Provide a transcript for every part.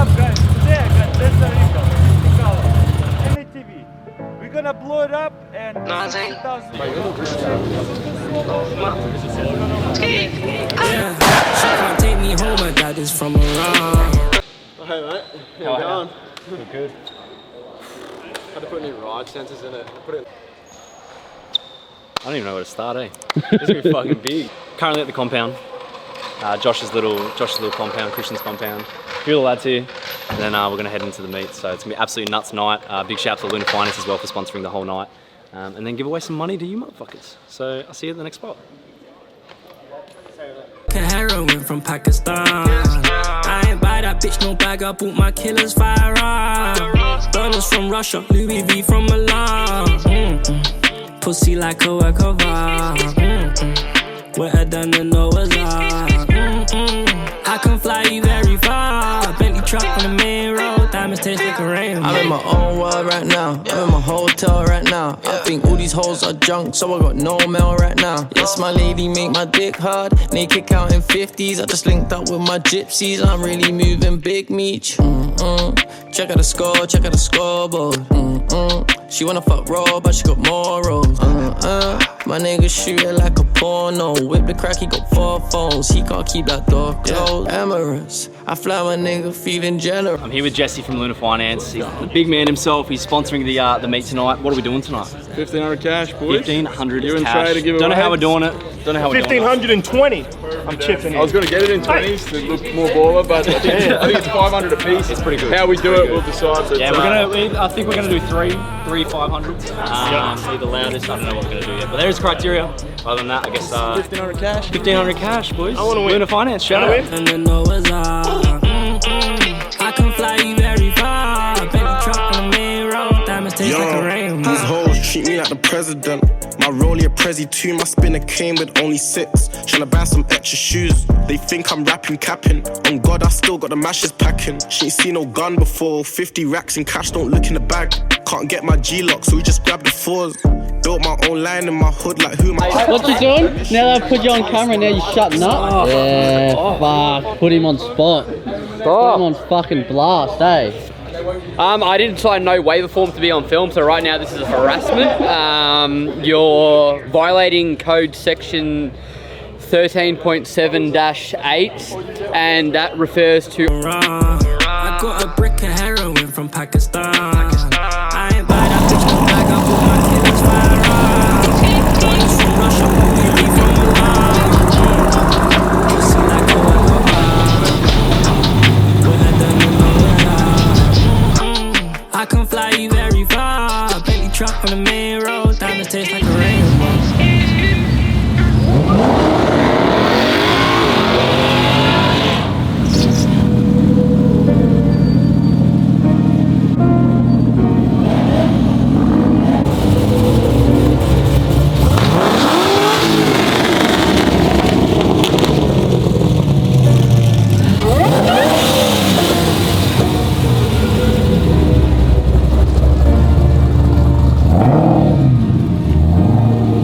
up, guys? Today I got Costa Rica, NTV. We're gonna blow it up and 2,000. She can't take me home, my dad is from Iran. Hey mate, how you going? Good. Had to put new ride sensors in it. Put it. I don't even know where to start, eh? This is gonna be fucking big. Currently at the compound. Josh's little compound, Christian's compound. A few of the lads here, and then we're gonna head into the meet. So it's gonna be absolutely nuts night. Big shout out to Luna Finance as well for sponsoring the whole night, and then give away some money to you motherfuckers. So I'll see you at the next spot. Heroin from Pakistan. I ain't buy that bitch no bag. I bought my killers firearm. Burners from Russia, Louis V from Milan. Pussy like a work of art. Wetter than the Noah's Ark. I can fly you very far. Bentley truck on the main road. Diamonds taste like a rainbow. I'm in my own world right now. I'm in my hotel right now. I think all these hoes are drunk, so I got no mail right now. Yes, my lady make my dick hard. Naked counting 50s. I just linked up with my gypsies. I'm really moving big meat. Check out the score, check out the scoreboard. She wanna fuck raw, but she got more rolls. My nigga shoot it like a porno. Whip the crack, he got 4 phones. He can't keep that door closed. Emirates, I fly my nigga feeling generous. I'm here with Jesse from Luna Finance. He's the big man himself. He's sponsoring the meet tonight. What are we doing tonight? 1,500 cash, boys. 1,500 You and cash. Trey to give Don't know away. how we're doing it. Don't know how we're doing it. 1,520. I'm chipping in. I was going to get it in 20s to look more baller, but I think it's 500 a piece. It's pretty good. How we do it, we'll decide. But, Yeah, I think we're gonna do three 500s. Either loudest. I don't know what we're gonna do yet. But there's criteria. Other than that, I guess 1,500 cash. 1,500 cash, boys. I wanna win. Luna Finance, shout out. And the Noah's Ark. I can fly you very far. Bentley truck on the main road. Diamonds taste like a rainbow. These hoes treat me like the president. My rollie a Prezi 2, my spinner came with only 6. Tryna buy some extra shoes. They think I'm rapping, capping. On God, I still got the mashes packing. She ain't seen no gun before. 50 racks in cash, don't look in the bag. Can't get my G-lock, so we just grab the 4s. Built my own line in my hood, like who am I? What you doing? Now that I put you on camera, now you shutting up? Yeah, fuck. Put him on spot. Put him on fucking blast, eh? I didn't sign no waiver form to be on film, so right now this is a harassment. You're violating code section 13.7-8, and that refers to... I got a brick of heroin from Pakistan. I ain't buy that bitch no bag. I bought my killers firearm. Burners from Russia, Louis V from Milan. Pussy like a work of art. Wetter than the Noah's Ark. I can fly you very far. Bentley truck on the main road. Diamonds taste like a rainbow.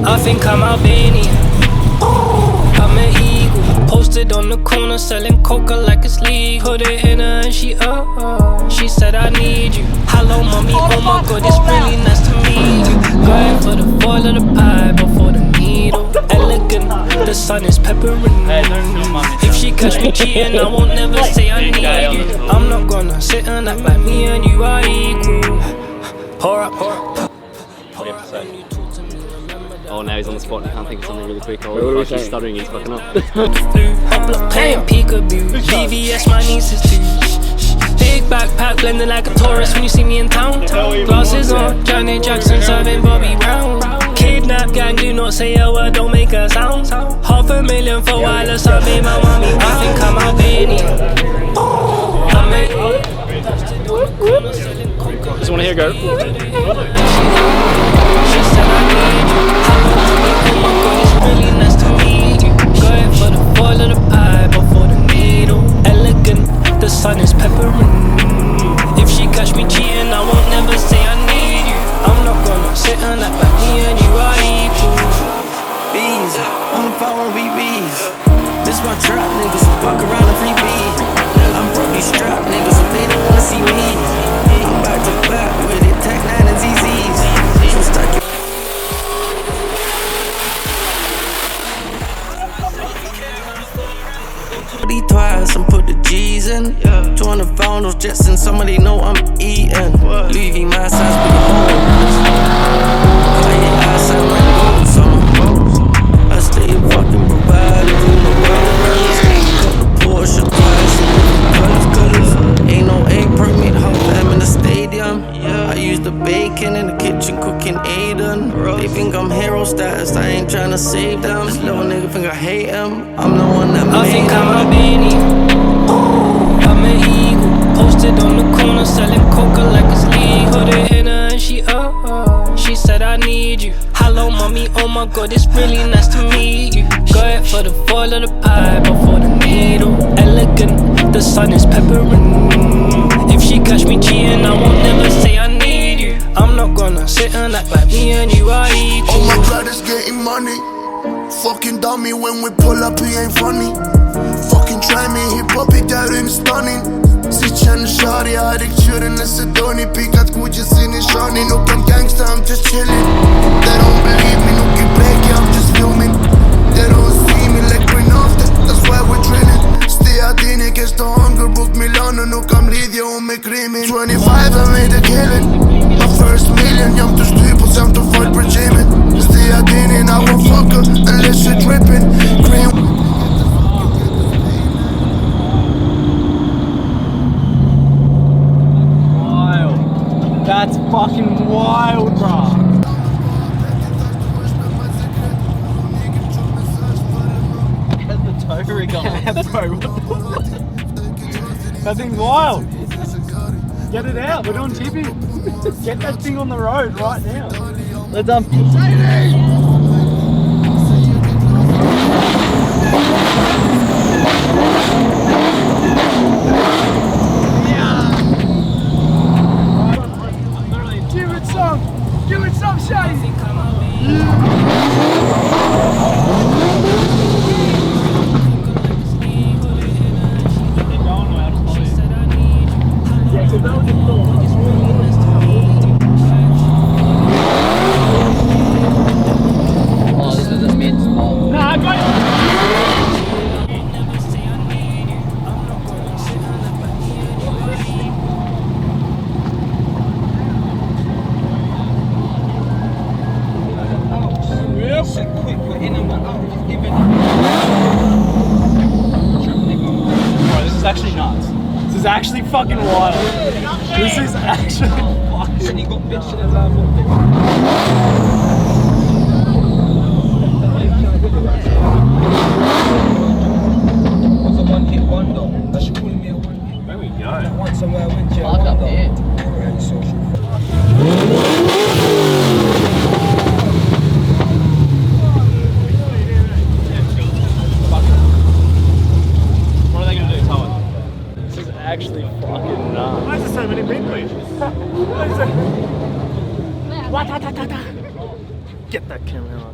I think I'm Albanian. I'm an eagle. Posted on the corner selling coca like it's legal. Put it in her and she she said I need you. Hello mommy, oh my god, it's really nice to meet you. Going for the foil of the pie before the needle. Elegant, the sun is peppering. If she catch me cheating, I won't never say I need you. I'm not gonna sit and act like me and you are equal. Pour up. Oh, now he's on the spot and he can't think of something really quick. Oh, he's stuttering, he's fucking up. Playing peekaboo. VVS, my nieces too. Big backpack, blending like a tourist when you see me in town. Glasses on, Janet Jackson serving Bobby Brown. Kidnap gang, do not say a word, don't make a sound. $500,000 for wireless, I made my mommy. I think I'm Albanian. Just wanna hear go. She said I need you. Oh my god, it's really nice to meet you. Going for the foil of the pie before the needle. Elegant, the sun is peppering. If she catch me cheating, I won't never say I need you. I'm not gonna sit and act like me and you are equal. Bees, on the phone with BBs. This my trap niggas, walk around in free bees. I'm broke, these strap niggas, they don't see me. I'm back to back with it, Tech 9 and ZZs. So stack it. Twice and put the G's in. 200 pound those jets in, somebody know I'm eating. Louis V my size, but you hold. Quiet ass and my gold, so I stay fucking provided in the world. Cut the Porsche twice, colors. Ain't no A permit, how I'm in the stadium. I use the bacon in the kitchen, cooking Aiden. They think I'm hero status, I ain't tryna save them. This little nigga think I hate him. I'm the one that made I think him. I'm a beanie. I'm an eagle. Posted on the corner selling coca like it's legal. Hooded in her and she said I need you. Hello mommy, oh my god, it's really nice to meet you. Go ahead for the foil of the pipe or for the needle. Elegant, the sun is peppering. If she catch me cheating, I won't never say I need you. I'm not gonna sit and act like me and you are equal. All my brothers getting money. Fucking dummy when we pull up, he ain't funny. Fucking try me, hip hop, där är stunning. Sitt känner shawty, jag hade tjuren när Sedoni pickat Gucci's in his shawty. No I'm gangsta, I'm just chillin'. They don't believe me, no get back, yeah, I'm just filming. They don't see me like green after, that's why we're drilling. Stay out in against the hunger, book Milano, no come lidja och med krimin. 25, I made a killing. My first million, jag inte styr på samt och folk regimen. Stay out in and I won't fuck her unless you're dripping. Green. That's fucking wild, bruh. Has the toe rig on? Bro, what the fuck? That thing's wild. Get it out, we're on TV. Get that thing on the road right now. Let's Give it some shade. Oh, this is a mid spot. Nah, I got it. Bro, this is actually nuts. This is actually fucking wild. This is actually fucking. There we go. Park up here. What are they gonna do? Tell us. This is actually fucking nuts. Why is there so many people? Why is there? Get that camera on.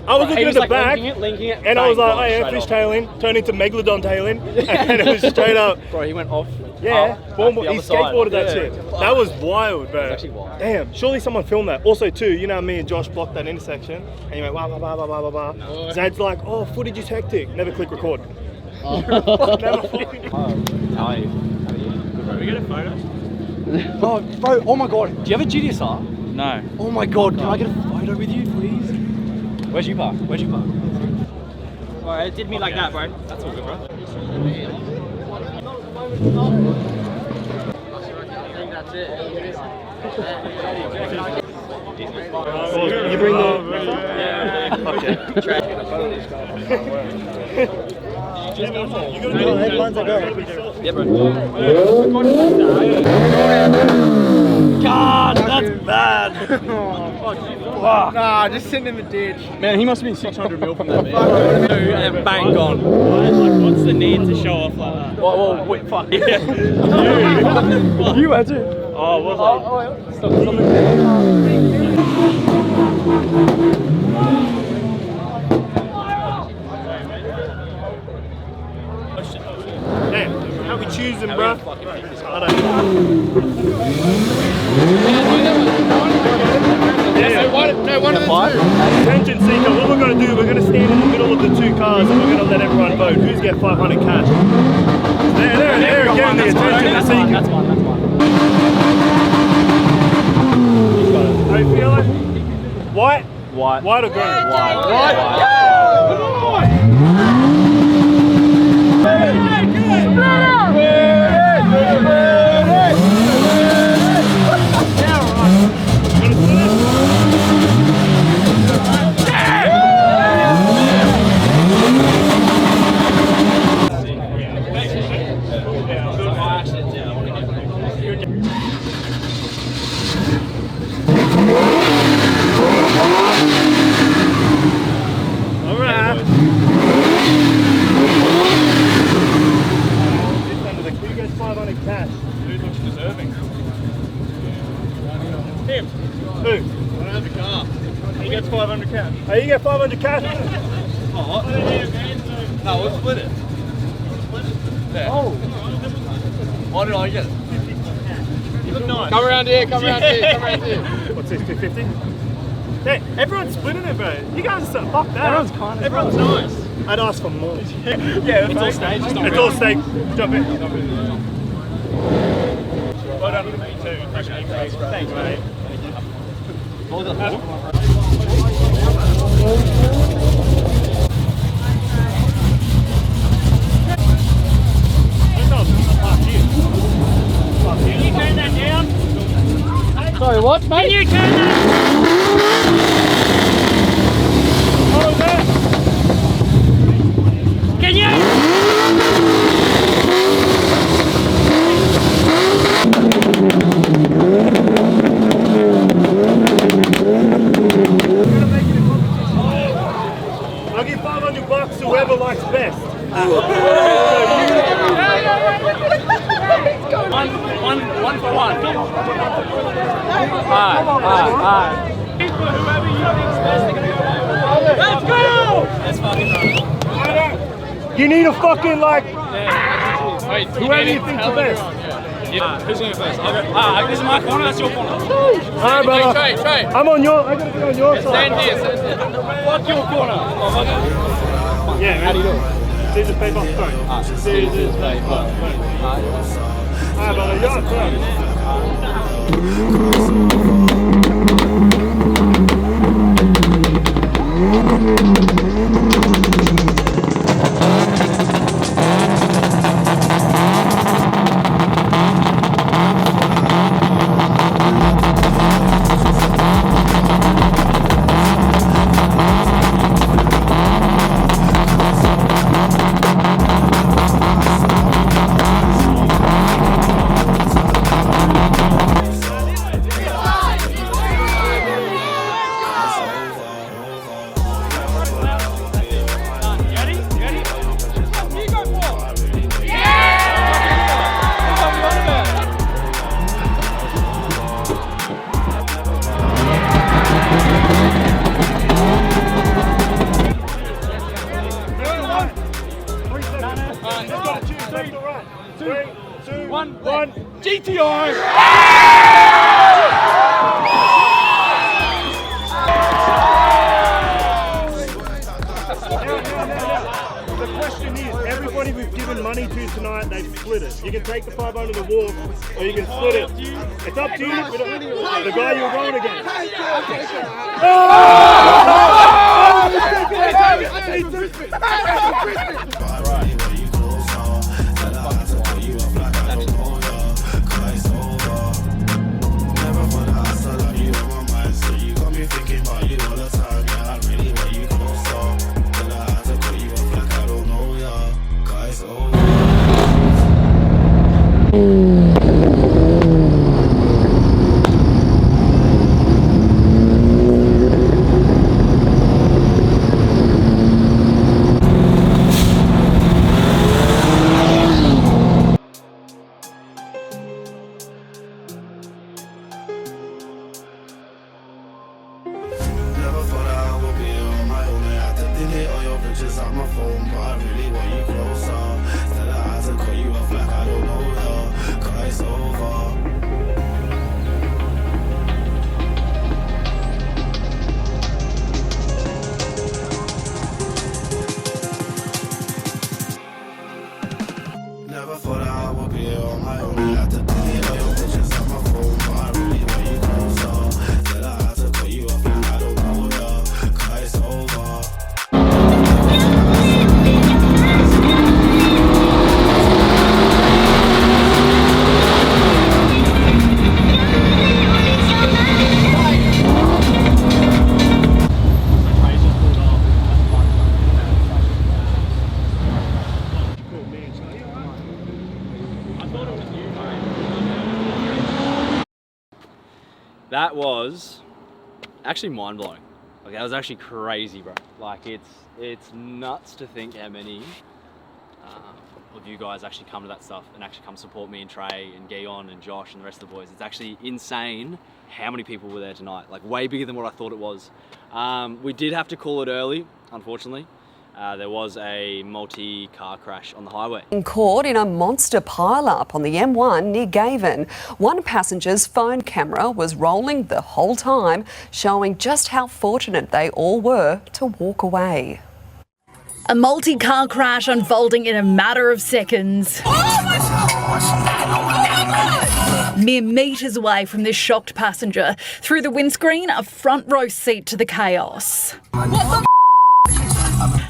I was looking at the back, linking it, and I was like, oh yeah, straight fish off. tailing, turned into megalodon tailing, and it was straight up. Bro, he went off. Yeah, boom, the he other side. skateboarded that Yeah. shit. That was wild, bro. That was actually wild. Damn, surely someone filmed that. Also, too, you know how me and Josh blocked that intersection, and you went, blah, blah, blah, blah, blah, blah, blah. Zad's like, oh, footage is hectic. Never click record. Never fucking. How are you? Can we get a photo? Oh, bro, oh my god. Do you have a GDSR? No. Oh my god, can I get a photo with you, please? Where'd you park? Where'd you park? Alright, it did me like that, bro. That's all good, bro. I think that's it. You bring the. Okay. You gotta do the headlines, I go. Yeah, bro. God, that's bad. Fuck. Nah, just send him a ditch. Man, he must have been 600 mil from that, man. And bang, gone. What's the need to show off like that? Well, wait, fuck. You had to. Oh, was Stop. Damn, how we choosing, bro. I don't Attention seeker, what we're going to do, we're going to stand in the middle of the two cars and we're going to let everyone vote. Who's get 500 cash? There again, the attention seeker. That's fine. How you feeling? White? White. White or green? White. Who gets 500 cash? Who looks deserving? Him. Who? I don't have a car. He gets 500 cash. Oh, you get 500 cash? Oh, no, we'll split it. Yeah. Oh. Why did I get it? You look nice. Come around here. What's this, 250? Hey, everyone's splitting it, bro. You guys are so fuck that. Everyone's nice. I'd ask for more. Yeah, it's all staged. It's all staged. Jump in. Well done to me too. Thanks, mate. What was that for? Can you turn that down? Sorry, what, mate? Can you turn that? What was that? Can you? I'll give $500 to whoever likes best. One for one. Alright. Whoever you think's best, they're gonna go. Let's go! That's fucking right. You need a fucking like. Wait, Whoever you think's the best. Who's going first? I'll go. This is my corner, that's your corner. Alright, brother. Trey. I'm on your. I gotta be on your side. Stand here. Fuck your corner. Yeah, man. How do you do it? Scissors, paper, stone. Scissors, paper, stone. Alright, brother. You're up first. One. GTI. The question is, everybody we've given money to tonight, they've split it. You can take the 500 to walk, or you can split it. It's up to you. The guy you're going against. Pictures on my phone, but I really want you closer. Tell her I had to cut you off like I don't know real. I only had to delete all your pictures on my phone, but I really want you closer. Tell her I had to cut you off, and I don't know ya, 'cause it's over. That was actually mind-blowing. Like, that was actually crazy, bro. Like, it's nuts to think how many of you guys actually come to that stuff and actually come support me and Trey and Guion and Josh and the rest of the boys. It's actually insane how many people were there tonight. Like, way bigger than what I thought it was. We did have to call it early, unfortunately. There was a multi-car crash on the highway. Caught in a monster pile-up on the M1 near Gavin. One passenger's phone camera was rolling the whole time, showing just how fortunate they all were to walk away. A multi-car crash unfolding in a matter of seconds. Mere metres away from this shocked passenger. Through the windscreen, a front row seat to the chaos.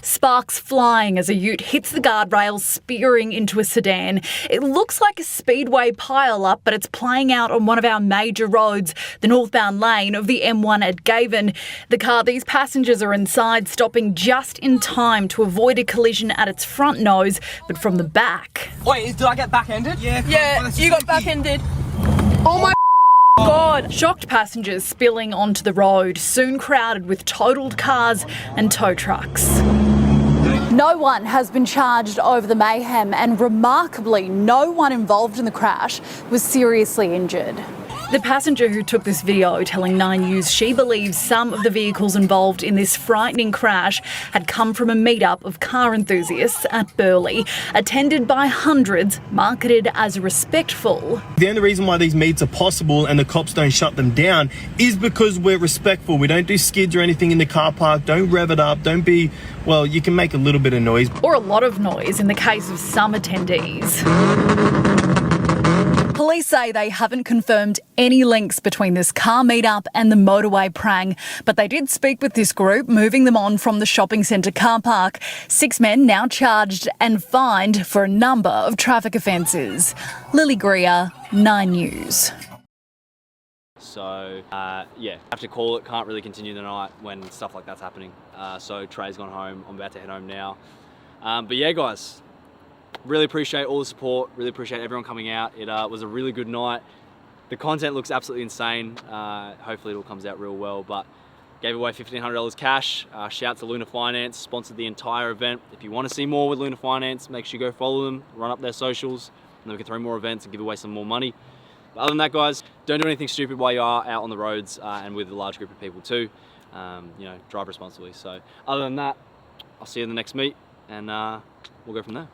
Sparks flying as a ute hits the guardrail, spearing into a sedan. It looks like a speedway pile-up, but it's playing out on one of our major roads, the northbound lane of the M1 at Gavin. The car these passengers are inside, stopping just in time to avoid a collision at its front nose, but from the back. Wait, did I get back-ended? Yeah, you got back-ended. Oh my God! Shocked passengers spilling onto the road, soon crowded with totaled cars and tow trucks. No one has been charged over the mayhem, and remarkably, no one involved in the crash was seriously injured. The passenger who took this video telling 9 News she believes some of the vehicles involved in this frightening crash had come from a meetup of car enthusiasts at Burleigh, attended by hundreds, marketed as respectful. The only reason why these meets are possible and the cops don't shut them down is because we're respectful. We don't do skids or anything in the car park, don't rev it up, don't be, well, you can make a little bit of noise. Or a lot of noise in the case of some attendees. Police say they haven't confirmed any links between this car meetup and the motorway prang, but they did speak with this group, moving them on from the shopping centre car park. 6 men now charged and fined for a number of traffic offences. Lily Greer, 9 News. So, yeah, have to call it. Can't really continue the night when stuff like that's happening. So Trey's gone home. I'm about to head home now. But yeah, guys, really appreciate all the support. Really appreciate everyone coming out. It was a really good night. The content looks absolutely insane. Hopefully it all comes out real well. But gave away $1,500 cash. Shout to Luna Finance, sponsored the entire event. If you want to see more with Luna Finance, make sure you go follow them, run up their socials, and then we can throw more events and give away some more money. But other than that, guys, don't do anything stupid while you are out on the roads and with a large group of people too. You know, drive responsibly. So other than that, I'll see you in the next meet, and we'll go from there.